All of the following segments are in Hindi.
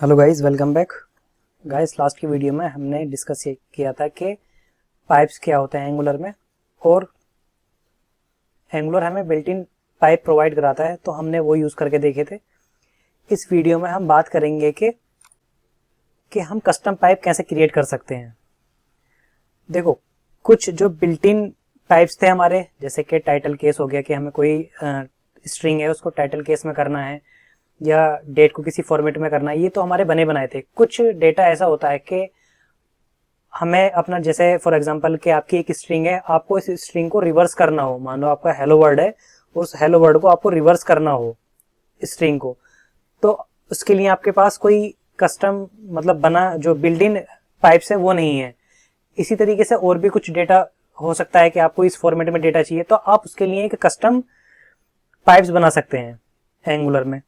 Hello guys, welcome back. Guys, last की वीडियो में हमने डिस्कस किया था कि पाइप्स क्या होते हैं एंगुलर में, और एंगुलर हमें बिल्ट इन पाइप प्रोवाइड कराता है, तो हमने वो यूज़ करके देखे थे। इस वीडियो में हम बात करेंगे कि हम कस्टम पाइप कैसे क्रिएट कर सकते हैं। देखो, कुछ जो बिल्ट इन पाइप्स थे हमारे, जैसे कि टाइटल केस हो गया कि हमें कोई स्ट्रिंग है उसको टाइटल केस में करना है या डेट को किसी फॉर्मेट में करना है, ये तो हमारे बने बनाए थे। कुछ डेटा ऐसा होता है कि हमें अपना, जैसे फॉर एग्जांपल कि आपकी एक स्ट्रिंग है, आपको इस स्ट्रिंग को रिवर्स करना हो। मान लो आपका हेलो वर्ड है, उस हेलो वर्ड को आपको रिवर्स करना हो स्ट्रिंग को, तो उसके लिए आपके पास कोई कस्टम मतलब बना जो बिल्ट इन पाइप्स है वो नहीं है। इसी तरीके से और भी कुछ डेटा हो सकता है कि आपको इस फॉर्मेट में डेटा चाहिए, तो आप उसके लिए एक कस्टम पाइप्स बना सकते हैं एंगुलर में।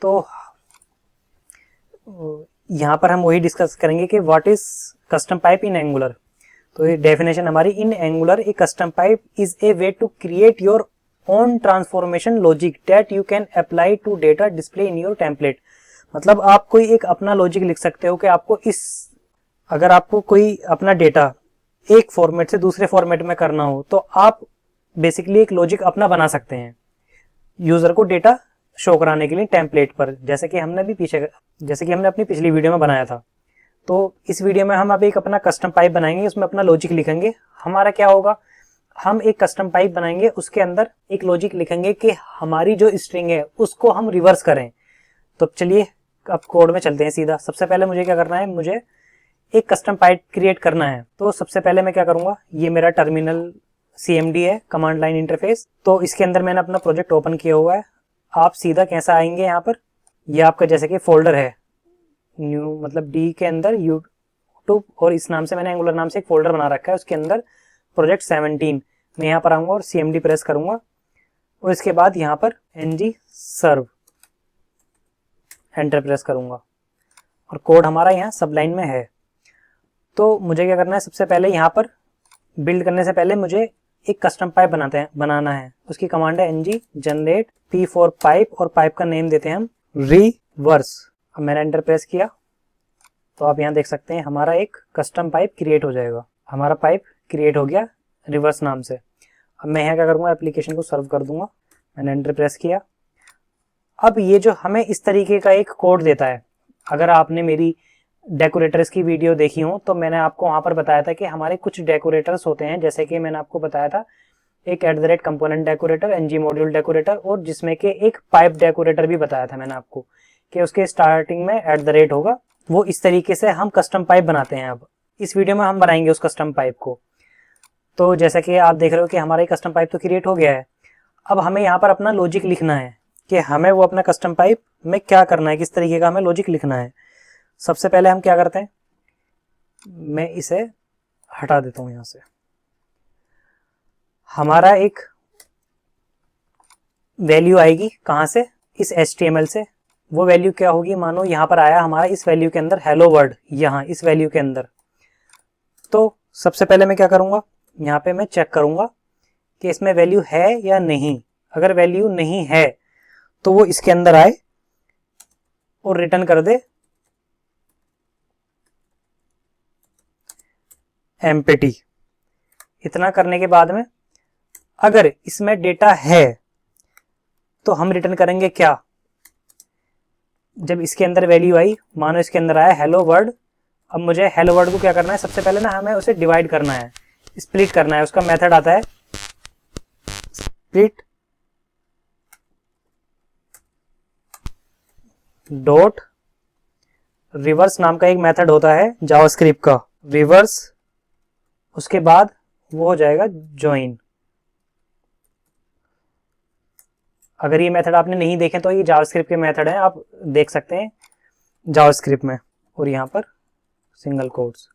तो यहाँ पर हम वही डिस्कस करेंगे कि what is custom pipe in Angular. तो ये डेफिनेशन हमारी, in Angular a custom pipe is a way to create your own transformation logic that you can apply to data display in your template. मतलब आप कोई एक अपना लॉजिक लिख सकते हो कि आपको अगर आपको कोई अपना डेटा एक फॉर्मेट से दूसरे फॉर्मेट में करना हो, तो आप बेसिकली एक लॉजिक अपना बना सकते हैं यूजर को डेटा शो कराने के लिए टेम्पलेट पर, जैसे कि हमने अपनी पिछली वीडियो में बनाया था। तो इस वीडियो में हम अब एक अपना कस्टम पाइप बनाएंगे, उसमें अपना लॉजिक लिखेंगे। हमारा क्या होगा, हम एक कस्टम पाइप बनाएंगे, उसके अंदर एक लॉजिक लिखेंगे कि हमारी जो स्ट्रिंग है उसको हम रिवर्स करें। तो चलिए अब कोड में चलते हैं सीधा। सबसे पहले मुझे क्या करना है, मुझे एक कस्टम पाइप क्रिएट करना है। तो सबसे पहले मैं क्या करूंगा, ये मेरा टर्मिनल CMD है, कमांड लाइन इंटरफेस। तो इसके अंदर मैंने अपना प्रोजेक्ट ओपन किया हुआ है। आप सीधा कैसा आएंगे, यहाँ पर ये आपका जैसे कि फोल्डर है न्यू, मतलब डी के अंदर यूट्यूब, और इस नाम से मैंने एंगुलर नाम से एक फोल्डर बना रखा है, उसके अंदर प्रोजेक्ट 17। मैं यहाँ पर आऊंगा और CMD प्रेस करूंगा, और इसके बाद यहाँ पर ng सर्व एंटर प्रेस करूंगा, और कोड हमारा यहाँ सब लाइन में है। तो मुझे क्या करना है, सबसे पहले यहाँ पर बिल्ड करने से पहले मुझे एक कस्टम पाइप बनाना है। उसकी कमांड है ng generate p for pipe, और पाइप का नेम देते हैं हम रिवर्स। अब मैंने एंटर प्रेस किया, तो आप यहाँ देख सकते हैं हमारा एक कस्टम पाइप क्रिएट हो जाएगा। हमारा पाइप क्रिएट हो गया रिवर्स नाम से। अब मैं यहाँ क्या करूँगा, एप्लीकेशन को सर्व कर दूंगा। मैंने एंटर प्रेस किया। अब ये जो हमें इस तरीके का एक कोड देता है, अगर आपने मेरी डेकोरेटर्स की वीडियो देखी हो तो मैंने आपको वहां पर बताया था कि हमारे कुछ डेकोरेटर्स होते हैं, जैसे कि मैंने आपको बताया था एक @component decorator, ng module decorator, और जिसमें के एक पाइप डेकोरेटर भी बताया था मैंने आपको कि उसके स्टार्टिंग में @ होगा। वो इस तरीके से हम कस्टम पाइप बनाते हैं। अब इस वीडियो में हम बनाएंगे उस कस्टम पाइप को। तो जैसा कि आप देख रहे हो कि हमारा कस्टम पाइप तो क्रिएट हो गया है। अब हमें यहाँ पर अपना लॉजिक लिखना है कि हमें वो अपना कस्टम पाइप में क्या करना है, किस तरीके का हमें लॉजिक लिखना है। सबसे पहले हम क्या करते हैं, मैं इसे हटा देता हूं यहां से। हमारा एक वैल्यू आएगी कहां से, इस HTML से। वो वैल्यू क्या होगी, मानो यहां पर आया हमारा इस वैल्यू के अंदर हेलो वर्ड, यहां इस वैल्यू के अंदर। तो सबसे पहले मैं क्या करूंगा, यहां पे मैं चेक करूंगा कि इसमें वैल्यू है या नहीं। अगर वैल्यू नहीं है तो वो इसके अंदर आए और रिटर्न कर दे एम्प्टी। इतना करने के बाद में अगर इसमें डेटा है तो हम रिटर्न करेंगे क्या, जब इसके अंदर वैल्यू आई, मानो इसके अंदर आया हेलो वर्ड। अब मुझे हेलो वर्ड को क्या करना है, सबसे पहले ना हमें उसे डिवाइड करना है, स्प्लिट करना है। उसका मेथड आता है स्प्लिट डॉट रिवर्स नाम का एक मेथड होता है जावास्क्रिप्ट का, रिवर्स। उसके बाद वो हो जाएगा ज्वाइन। अगर ये मेथड आपने नहीं देखे तो ये जावास्क्रिप्ट के मेथड है, आप देख सकते हैं जावास्क्रिप्ट में। और यहाँ पर सिंगल कोट्स,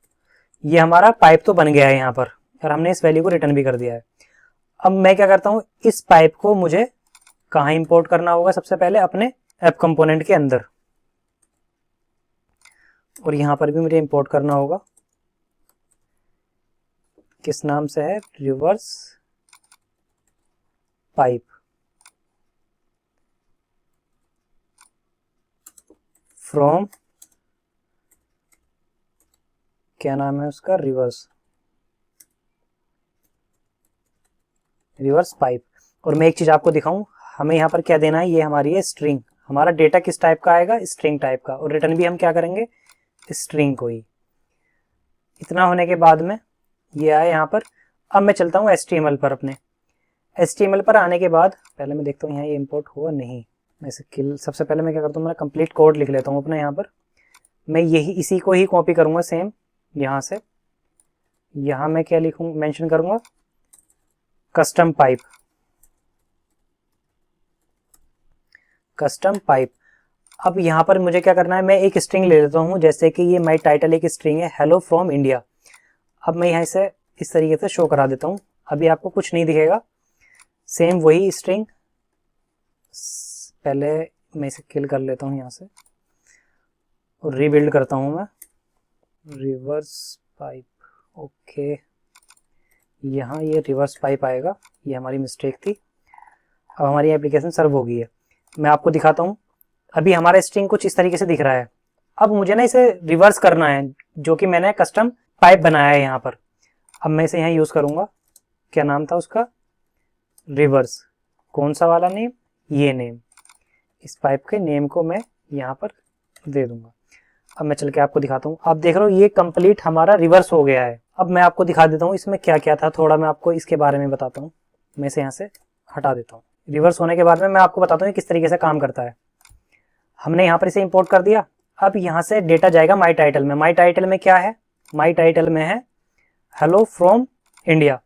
ये हमारा पाइप तो बन गया है यहाँ पर, और हमने इस वैल्यू को रिटर्न भी कर दिया है। अब मैं क्या करता हूँ, इस पाइप को मुझे कहाँ इंपोर्ट करना होगा, सबसे पहले अपने ऐप कंपोनेंट के अंदर, और यहाँ पर भी मुझे इंपोर्ट करना होगा। किस नाम से है, रिवर्स पाइप फ्रॉम क्या नाम है उसका, रिवर्स पाइप। और मैं एक चीज आपको दिखाऊं, हमें यहाँ पर क्या देना है, ये हमारी है स्ट्रिंग, हमारा डेटा किस टाइप का आएगा, स्ट्रिंग टाइप का, और रिटर्न भी हम क्या करेंगे, स्ट्रिंग को ही। इतना होने के बाद में ये आया यहाँ पर। अब मैं चलता हूँ HTML पर, अपने HTML पर आने के बाद पहले मैं देखता हूँ यहाँ ये इंपोर्ट हुआ नहीं। मैं सबसे पहले मैं क्या करता हूँ, मैं कंप्लीट कोड लिख लेता हूँ अपने यहाँ पर। मैं इसी को ही कॉपी करूँगा सेम यहाँ से। यहाँ मैं क्या लिखूँ, मेंशन करूँगा कस्टम पाइप। अब यहाँ पर मुझे क्या करना है, मैं एक स्ट्रिंग ले लेता हूँ, जैसे कि ये माई टाइटल एक स्ट्रिंग है, हेलो फ्रॉम इंडिया। अब मैं यहाँ से इस तरीके से शो करा देता हूँ, अभी आपको कुछ नहीं दिखेगा, सेम वही स्ट्रिंग। पहले मैं इसे किल कर लेता हूँ यहाँ से और रीबिल्ड करता हूँ मैं, रिवर्स पाइप। ओके, यहाँ ये रिवर्स पाइप आएगा, ये हमारी मिस्टेक थी। अब हमारी एप्लीकेशन सर्व हो गई है। मैं आपको दिखाता हूँ, अभी हमारा स्ट्रिंग कुछ इस तरीके से दिख रहा है। अब मुझे ना इसे रिवर्स करना है, जो कि मैंने कस्टम पाइप बनाया है यहाँ पर। अब मैं इसे यहाँ यूज करूंगा, क्या नाम था उसका, रिवर्स। कौन सा वाला नेम, ये नेम, इस पाइप के नेम को मैं यहाँ पर दे दूंगा। अब मैं चल के आपको दिखाता हूँ, आप देख रहे हो ये कंप्लीट हमारा रिवर्स हो गया है। अब मैं आपको दिखा देता हूँ इसमें क्या क्या था, थोड़ा मैं आपको इसके बारे में बताता हूँ। मैं इसे यहाँ से हटा देता हूँ। रिवर्स होने के बाद में मैं आपको बताता हूँ किस तरीके से काम करता है। हमने यहाँ पर इसे इंपोर्ट कर दिया। अब यहाँ से डेटा जाएगा माई टाइटल में। माई टाइटल में क्या है, माई टाइटल में है हेलो फ्रॉम इंडिया।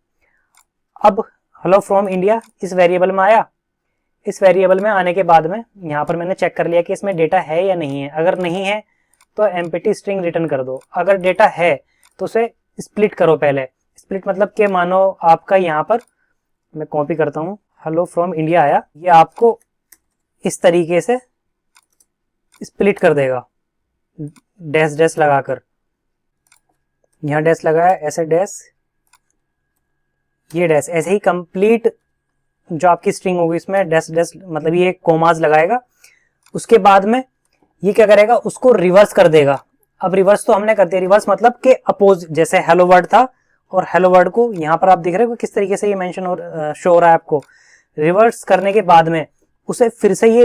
अब हेलो फ्रॉम इंडिया इस वेरिएबल में आया। इस वेरिएबल में आने के बाद में यहाँ पर मैंने चेक कर लिया कि इसमें डेटा है या नहीं है। अगर नहीं है तो एम्प्टी स्ट्रिंग रिटर्न कर दो। अगर डेटा है तो उसे स्प्लिट करो। पहले स्प्लिट मतलब कि मानो आपका यहाँ पर, मैं कॉपी करता हूँ, हेलो फ्रॉम इंडिया आया, ये आपको इस तरीके से स्प्लिट कर देगा, डैश डैश लगाकर। यहाँ डैश लगाया, ऐसे डैश, ये डैश, ऐसे ही कंप्लीट जो आपकी स्ट्रिंग होगी इसमें डैश डैश मतलब ये कोमाज लगाएगा। उसके बाद में ये क्या करेगा, उसको रिवर्स कर देगा। अब रिवर्स तो हमने कर दिया, रिवर्स मतलब कि अपोज, जैसे हेलो वर्ड था और हेलो वर्ड को यहाँ पर आप देख रहे हो किस तरीके से ये मेंशन और शो हो रहा है आपको। रिवर्स करने के बाद में उसे फिर से ये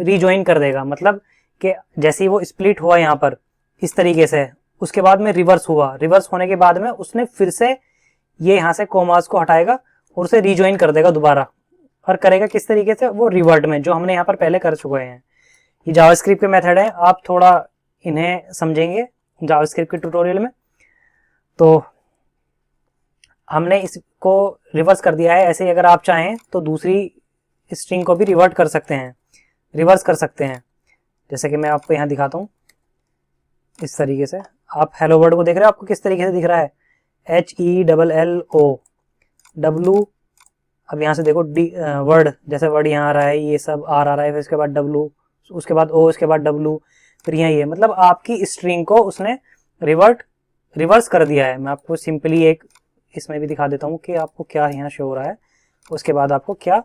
रिजॉइन कर देगा, मतलब कि जैसे ही वो स्प्लिट हुआ यहाँ पर इस तरीके से, उसके बाद में रिवर्स हुआ। रिवर्स होने के बाद में उसने फिर से ये यहाँ से कोमास को हटाएगा और उसे रिजॉइन कर देगा दोबारा। और करेगा किस तरीके से, वो रिवर्ट में, जो हमने यहाँ पर पहले कर चुके हैं। ये जावास्क्रिप्ट के मेथड है, आप थोड़ा इन्हें समझेंगे जावास्क्रिप्ट के ट्यूटोरियल में। तो हमने इसको रिवर्स कर दिया है। ऐसे ही अगर आप चाहें तो दूसरी स्ट्रिंग को भी रिवर्ट कर सकते हैं, रिवर्स कर सकते हैं। जैसे कि मैं आपको यहाँ दिखाता हूँ, इस तरीके से आप हेलो वर्ड को देख रहे हो, आपको किस तरीके से दिख रहा है, HELLO अब यहाँ से देखो वर्ड, जैसे वर्ड यहाँ आ रहा है, ये सब R आ रहा है, फिर उसके बाद W, उसके बाद O, उसके बाद W, फिर यहाँ ये, मतलब आपकी स्ट्रिंग को उसने रिवर्स कर दिया है। मैं आपको सिंपली एक इसमें भी दिखा देता हूँ कि आपको क्या यहाँ शो हो रहा है, उसके बाद आपको क्या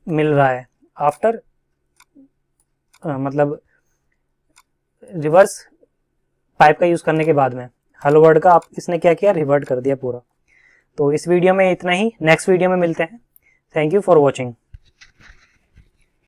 मिल रहा है आफ्टर, मतलब रिवर्स पाइप का यूज करने के बाद में हेलो वर्ड का आप इसने क्या किया, रिवर्ट कर दिया पूरा। तो इस वीडियो में इतना ही, नेक्स्ट वीडियो में मिलते हैं। Thank you for watching.